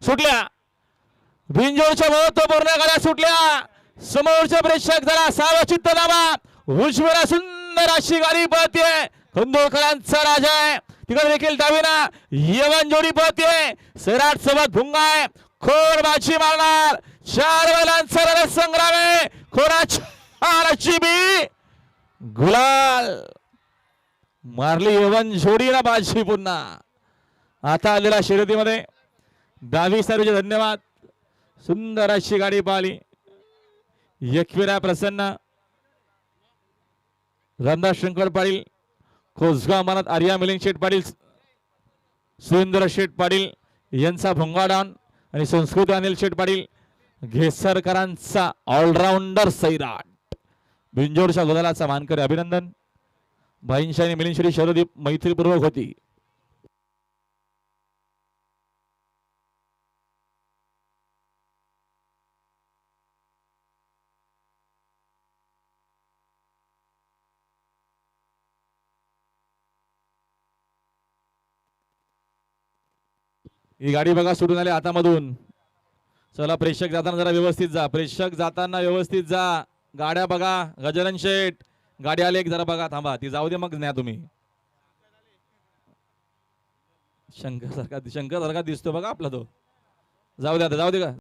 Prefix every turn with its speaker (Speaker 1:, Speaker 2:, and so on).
Speaker 1: सुटल्या बिनजोडच्या महत्वपूर्ण गाड्या सुटल्या समोरचे प्रेक्षक जरा सावचित्त दाबा उजवीला सुंदर अशी गाडी पळते खंदोळकरांचा राजा आहे तिकडे देखील डावीना यवन जोडी पळते सैराट सोबत भुंगा आहे खोर बाची मारणार 4 बैलांचा रणसंग्राम आहे खोराची बी गुलाल मारली यवन जोडीला बाजी पुन्हा आता आलेल्या शर्यतीमध्ये डावी सर्वचे धन्यवाद सुंदर अशी गाडी पाहिली एकविरा प्रसन्न रामदास शंकर पाटील कोसगाव मनात आर्या मिलिंद शेठ पाटील सुरेंद्र शेठ पाटील यांचा भोंगाडान आणि संस्कृत अनिल शेठ पाटील घेसरकरांचा ऑलराऊंडर सैराट बिंजोडच्या गोदालाचा मानकरी अभिनंदन भाईंशाही आणि मिलिंद शेठी शरदी मैत्रीपूर्वक होती ही गाडी बघा सुटून आली हातामधून चला प्रेक्षक जाताना जरा व्यवस्थित जा प्रेक्षक जाताना व्यवस्थित जा गाड्या बघा गजानन शेठ गाडी आली एक जरा बघा थांबा ती जाऊ दे मग न्या तुम्ही शंकर सारखा दिसतो बघा आपला तो जाऊ दे का